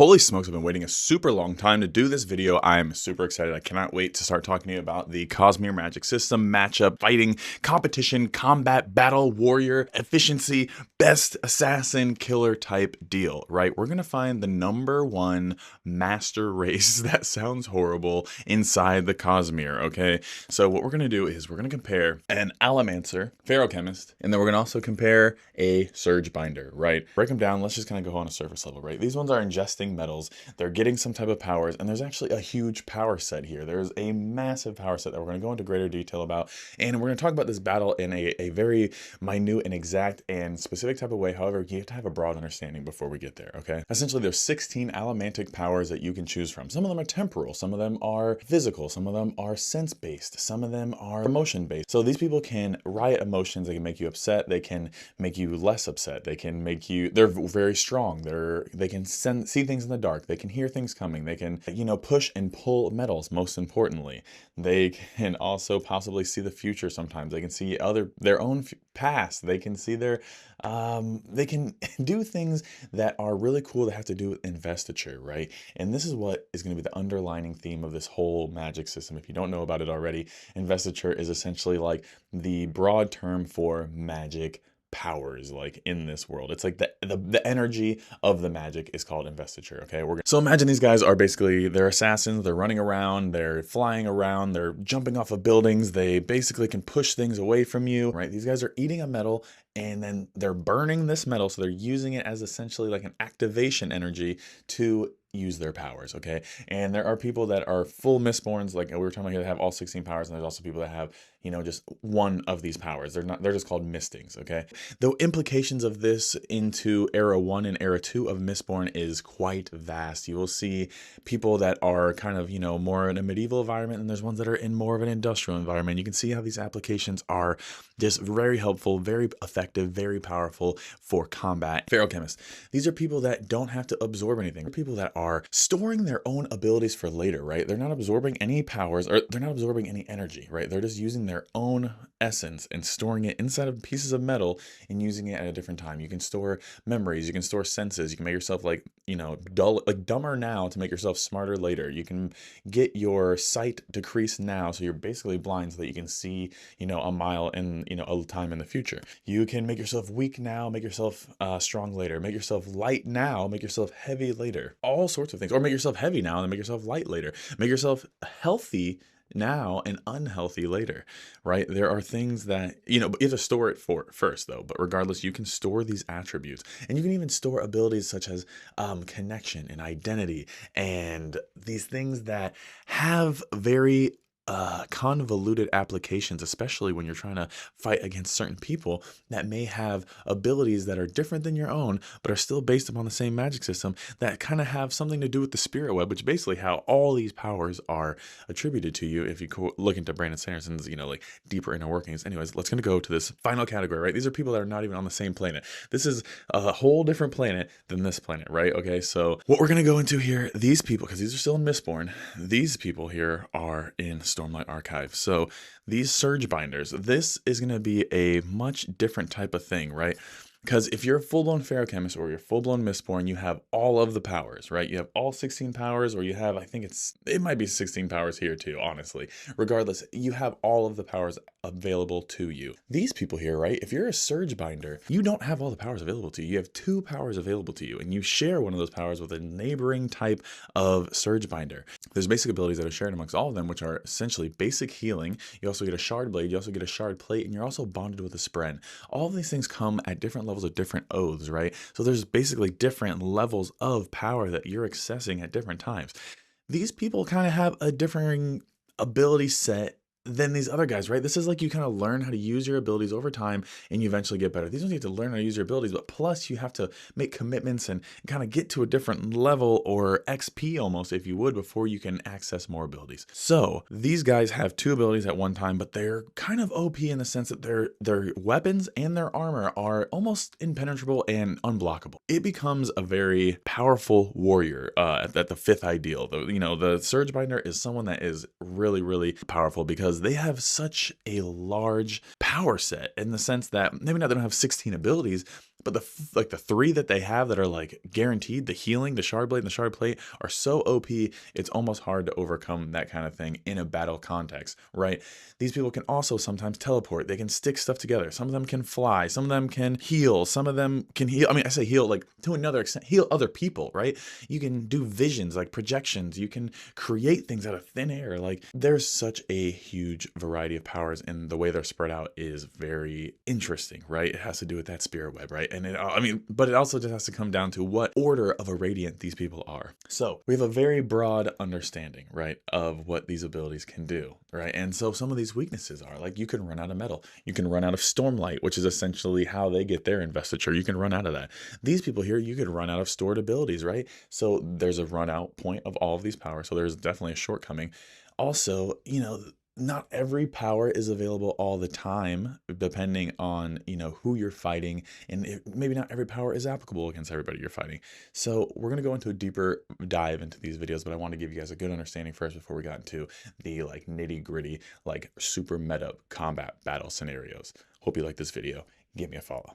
Holy smokes, I've been waiting a super long time to do this video. I'm super excited. I cannot wait to start talking to you about the Cosmere magic system, matchup, fighting, competition, combat, battle, warrior, efficiency, best assassin, killer type deal, right? We're going to find the #1 master race, that sounds horrible, inside the Cosmere, okay? So what we're going to do is we're going to compare an Allomancer, Feurchemist, and then we're going to also compare a Surgebinder, right? Break them down. Let's just kind of go on a surface level, right? These ones are ingesting metals, they're getting some type of powers, and there's actually a huge power set here. There's a massive power set that we're going to go into greater detail about, and we're going to talk about this battle in a very minute and exact and specific type of way. However, you have to have a broad understanding before we get there, okay? Essentially, there's 16 allomantic powers that you can choose from. Some of them are temporal, some of them are physical, some of them are sense-based, some of them are emotion-based. So these people can riot emotions, they can make you upset, they can make you less upset, they can make you, they're very strong, they can see things in the dark, they can hear things coming, they can, push and pull metals, most importantly. They can also possibly see the future sometimes. They can see their own past. They can see they can do things that are really cool that have to do with investiture, right? And this is what is going to be the underlining theme of this whole magic system. If you don't know about it already, investiture is essentially like the broad term for magic powers, like in this world. It's like the energy of the magic is called investiture. Okay, so imagine these guys are basically, they're assassins, they're running around, they're flying around, they're jumping off of buildings, they basically can push things away from you, right? These guys are eating a metal and then they're burning this metal, so they're using it as essentially like an activation energy to use their powers, okay? And there are people that are full Mistborns, like we were talking about here, that have all 16 powers, and there's also people that have, just one of these powers. They're just called mistings, okay? The implications of this into Era 1 and Era 2 of Mistborn is quite vast. You will see people that are kind of, more in a medieval environment, and there's ones that are in more of an industrial environment. You can see how these applications are just very helpful, very effective, very powerful for combat. Feurchemist. These are people that don't have to absorb anything. They're people that are storing their own abilities for later, right? They're not absorbing any powers, or they're not absorbing any energy, right? They're just using their own essence and storing it inside of pieces of metal and using it at a different time. You can store memories, you can store senses, you can make yourself dumber now to make yourself smarter later. You can get your sight decreased now, so you're basically blind, so that you can see, a mile in, a time in the future. You can make yourself weak now, make yourself strong later, make yourself light now, make yourself heavy later. All sorts of things. Or make yourself heavy now and then make yourself light later. Make yourself healthy now and unhealthy later, right? There are things that, you have to store it first though, but regardless, you can store these attributes, and you can even store abilities such as connection and identity, and these things that have very convoluted applications, especially when you're trying to fight against certain people that may have abilities that are different than your own, but are still based upon the same magic system, that kind of have something to do with the spirit web, which is basically how all these powers are attributed to you if you look into Brandon Sanderson's, deeper inner workings. Anyways, let's go to this final category, right? These are people that are not even on the same planet. This is a whole different planet than this planet, right? Okay, so what we're going to go into here, these people, because these are still in Mistborn, these people here are in Stormlight Archive. So these Surgebinders, this is going to be a much different type of thing, right? Because if you're a full-blown Feurchemist or you're full-blown Mistborn, you have all of the powers, right? You have all 16 powers, or you have, I think it might be 16 powers here too, honestly. Regardless, you have all of the powers available to you. These people here, right? If you're a Surgebinder, you don't have all the powers available to you. You have 2 powers available to you, and you share one of those powers with a neighboring type of Surgebinder. There's basic abilities that are shared amongst all of them, which are essentially basic healing. You also get a shard blade, you also get a shard plate, and you're also bonded with a spren. All of these things come at different levels of different oaths, right? So there's basically different levels of power that you're accessing at different times. These people kind of have a differing ability set than these other guys, right? This is like you kind of learn how to use your abilities over time and you eventually get better. These ones you have to learn how to use your abilities, but plus you have to make commitments and kind of get to a different level, or XP almost, if you would, before you can access more abilities. So these guys have 2 abilities at one time, but they're kind of OP in the sense that their weapons and their armor are almost impenetrable and unblockable. It becomes a very powerful warrior at the 5th ideal. The Surgebinder is someone that is really, really powerful because they have such a large power set, in the sense that maybe not they don't have 16 abilities, But the three that they have that are like guaranteed, the healing, the shard blade, and the shard plate, are so OP, it's almost hard to overcome that kind of thing in a battle context, right? These people can also sometimes teleport. They can stick stuff together. Some of them can fly. Some of them can heal. Some of them can heal. I mean, I say heal like to another extent, heal other people, right? You can do visions, like projections. You can create things out of thin air. Like there's such a huge variety of powers, and the way they're spread out is very interesting, right? It has to do with that spirit web, right? And but it also just has to come down to what order of a radiant these people are. So we have a very broad understanding, right, of what these abilities can do, right? And so some of these weaknesses are like you can run out of metal, you can run out of stormlight, which is essentially how they get their investiture. You can run out of that. These people here, you could run out of stored abilities, right? So there's a run out point of all of these powers. So there's definitely a shortcoming. Also, not every power is available all the time, depending on, who you're fighting, and maybe not every power is applicable against everybody you're fighting. So we're going to go into a deeper dive into these videos, but I want to give you guys a good understanding first before we got into the like nitty gritty, like super meta combat battle scenarios. Hope you like this video. Give me a follow.